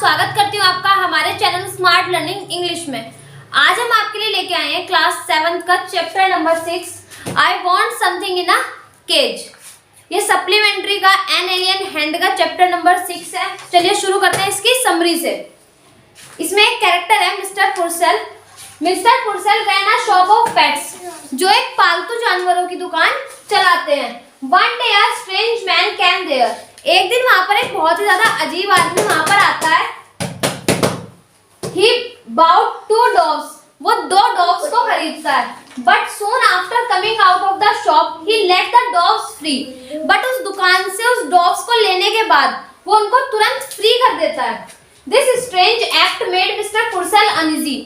स्वागत करती हूँ आपका हमारे चैनल स्मार्ट लर्निंग इंग्लिश में। आज हम आपके लिए लेके आए हैं क्लास 7 का chapter number 6 I want something in a cage. ये सप्लीमेंट्री का एन एलियन हैंड का चैप्टर नंबर 6 है। चलिए शुरू करते हैं इसकी समरी से। इसमें एक कैरेक्टर है mister Purcell. Mister Purcell run a shop of pets, जो एक पालतू जानवरों की दुकान चलाते हैं। One day a strange man came there, एक दिन वहां पर एक बहुत ही ज्यादा अजीब आदमी वहां पर आता है। He bought 2 dogs, वो 2 dogs को खरीदता है। But soon after coming out of the shop, he let the dogs free. But उस दुकान से उस dogs को लेने के बाद वो उनको तुरंत फ्री कर देता है। This strange act made Mr. Purcell uneasy,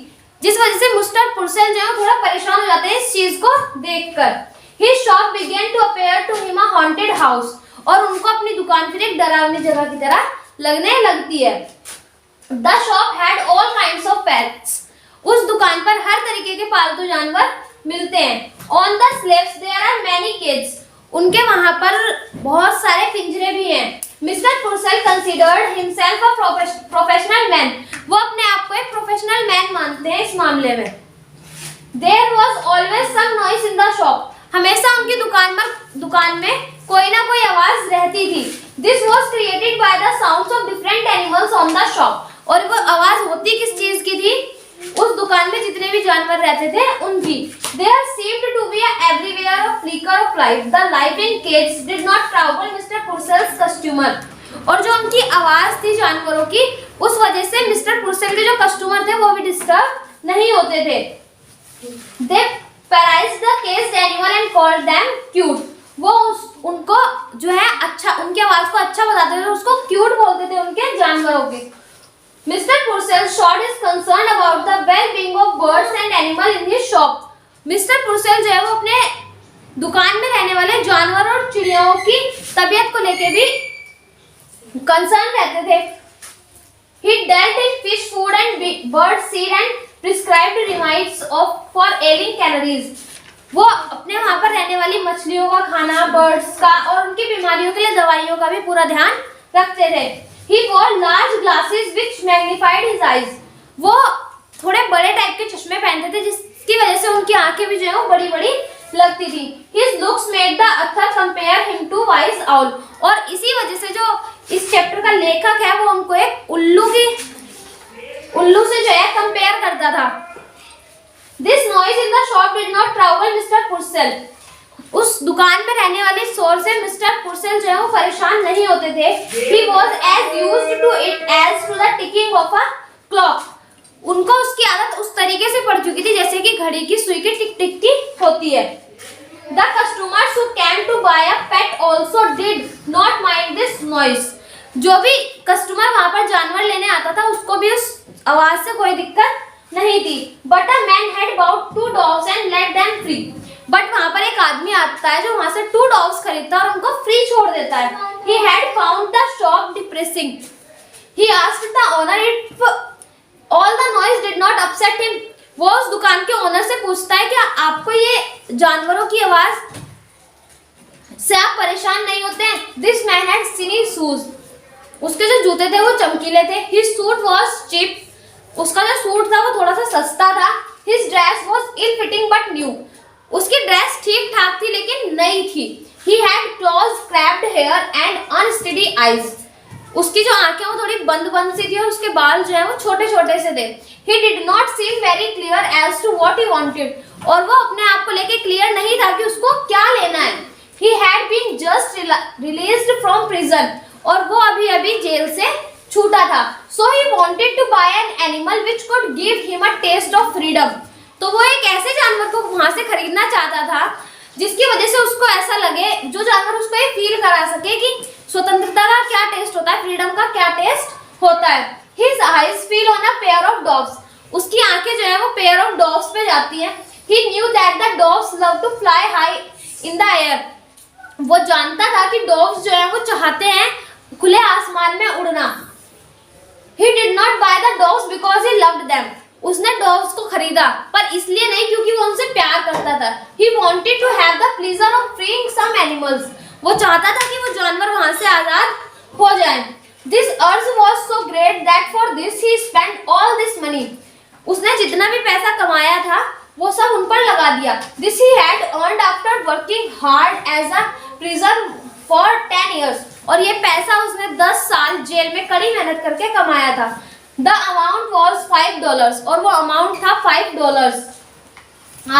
जिस वजह से मिस्टर पुर्सेल जो है थोड़ा परेशान हो जाते हैं इस चीज को देखकर। His shop began to appear to him a haunted house, और उनको अपनी दुकान फिर एक डरावनी जगह की तरह लगने लगती है। The shop had all kinds of pets. उस दुकान पर हर तरीके के पालतू जानवर मिलते हैं। On the shelves there are many cages. उनके वहां पर बहुत सारे पिंजरे भी हैं। Mr. Purcell considered himself a professional man. वो अपने आप को एक प्रोफेशनल मैन मानते हैं इस मामले में। There was always some noise in the shop. हमेशा उनकी दुकान में कोई ना कोई आवाज रहती थी। This was created by the sounds of different animals on the shop. और वो आवाज होती किस चीज की थी? उस दुकान में जितने भी जानवर रहते थे उनकी। There seemed to be everywhere a flicker of life. The life in cages did not trouble Mr. Purcell's customer. और जो उनकी आवाज थी जानवरों की, उस वजह से मिस्टर पुर्सेल के जो कस्टमर थे वो भी डिस्टर्ब नहीं होते थे। They praised the caged animal and called them cute. वो उनको जो है अच्छा, उनकी आवाज को अच्छा बताते थे, उसको क्यूट बोलते थे उनके जानवरों के। Mr. Purcell showed his concern about the well-being of birds and animals in his shop. Mr. Purcell जो है वो अपने दुकान में रहने वाले जानवर और चिड़ियों की तबीयत को लेके भी कंसर्न रहते थे। He dealt in fish food and bird seed and prescribed remedies for ailing canaries. वो अपने वहां पर रहने वाली मछलियों का खाना, बर्ड्स का और उनकी बीमारियों के लिए दवाइयों का भी पूरा ध्यान रखते थे। He wore large glasses which magnified his eyes. वो थोड़े बड़े टाइप के चश्मे पहनते थे जिसकी वजह से उनकी आंखें भी जो है वो बड़ी-बड़ी लगती थी। His looks made the author compare him to wise owl. और इसी वजह से जो इस चैप्टर का लेखक है वो उनको एक उल्लू से जो है कंपेयर करता था। This noise in the shop did not trouble Mr. Purcell. उस दुकान में रहने वाले शोर से मिस्टर पुर्सेल जो है वो परेशान नहीं होते थे। He was as used to it as to the ticking of a clock. उनको उसकी आदत उस तरीके से पड़ चुकी थी जैसे कि घड़ी की सुई की टिक टिक की होती है। The customers who came to buy a pet also did not mind this noise. जो भी कस्टमर वहां पर जानवर लेने आता था उसको भी उस आवाज से कोई दिक्कत नहीं थी। But a man had bought 2 dogs and let them free. But वहां पर एक आदमी आता है जो वहां से 2 डॉग्स खरीदता है और उनको फ्री छोड़ देता है। He had found the shop depressing. He asked the owner if all the noise did not upset him. वो उस दुकान के ओनर से पूछता है कि आपको ये जानवरों की आवाज से आप परेशान नहीं होते हैं? This man had skinny shoes. उसके जो जूते थे वो चमकीले थे। His suit was cheap. उसका जो सूट था वो थोड़ा सा सस्ता था। His dress was ill-fitting but new. उसकी ड्रेस ठीक ठाक थी लेकिन नई थी। He had close crabbed hair and unsteady eyes. उसकी जो आंखें वो थोड़ी बंद सी थी और उसके बाल जो है वो छोटे से थे। He did not seem very clear as to what he wanted. और वो अपने आप को लेके क्लियर नहीं था कि उसको क्या लेना है। He had been just released from prison. और वो अभी जेल से छूटा था। So he wanted to buy an animal which could give him a taste of freedom. तो वो एक ऐसे जानवर को वहां से खरीदना चाहता था जिसकी वजह से उसको ऐसा लगे, जो जानवर उसको ये फील करा सके कि स्वतंत्रता का क्या टेस्ट होता है, फ्रीडम का क्या टेस्ट होता है। His eyes fell on a pair of dogs. उसकी आंखें जो है वो pair of dogs पे जाती हैं। He knew that the dogs love to fly high in the air. वो जानता था कि डॉग्स जो है वो चाहते हैं खुले आसमान में उड़ना। He did not buy the dogs because he loved them. उसने डॉग्स को खरीदा पर इसलिए नहीं क्योंकि वो उनसे प्यार करता था। He wanted to have the pleasure of freeing some animals. वो चाहता था कि वो जानवर वहां से आजाद हो जाएं। This urge was so great that for this he spent all this money. उसने जितना भी पैसा कमाया था वो सब उन पर लगा दिया. This he had earned after working hard as a prisoner for 10 years. और ये पैसा उसने 10 साल जेल में कड़ी मेहनत करके कमाया था. The amount was $5 और वो अमाउंट था $5.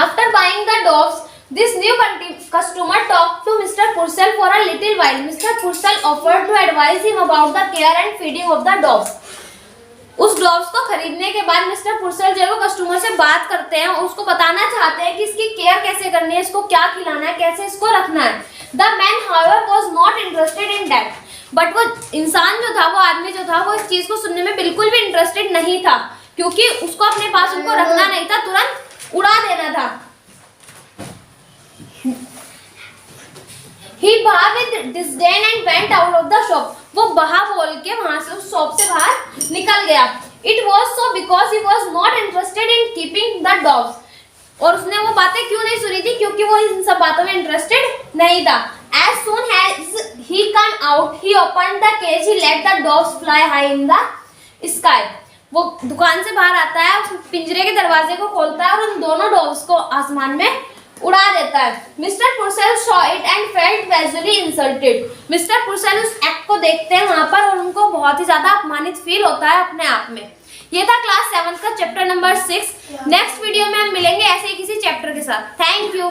After buying the doves, this new customer talked to Mr. Purcell for a little while. Mr. Purcell offered to advise him about the care and feeding of the doves. उस dogs को खरीदने के बाद mister पुर्सेल जो है वो customer से बात करते हैं और उसको बताना चाहते हैं कि इसकी केयर कैसे करनी है, इसको क्या खिलाना है, कैसे इसको रखना है. The man, however, was not interested in that. But वो इंसान जो था, वो आदमी जो था, वो इस चीज को सुनने में बिल्कुल भी इंटरेस्टेड नहीं था, क्योंकि उसको अपने पास उनको रखना नहीं था, तुरंत उड़ा देना था. He bowed with disdain and went out of the shop. वो बहा बोल के वहां से उस शॉप से बाहर निकल गया. It was so because he was not interested in keeping the dogs. और उसने वो बातें क्यों नहीं सुनी थी? क्योंकि वो इन सब बातों में इंटरेस्टेड नहीं था. As soon as he came out, he opened the cage. He let the dogs fly high in the sky. वो दुकान से बाहर आता है, उस पिंजरे के दरवाजे को खोलता है और उन दोनों डॉग्स को आसमान में उड़ा देता है. Mister Purcell saw it and felt vastly insulted. Mister Purcell उस एक्ट को देखते हैं वहां पर और उनको बहुत ही ज्यादा अपमानित फील होता है अपने आप में. ये था क्लास 7 का चैप्टर नंबर 6. नेक्स्ट वीडियो में हम मिलेंगे ऐसे ही किसी चैप्टर के साथ. Thank you.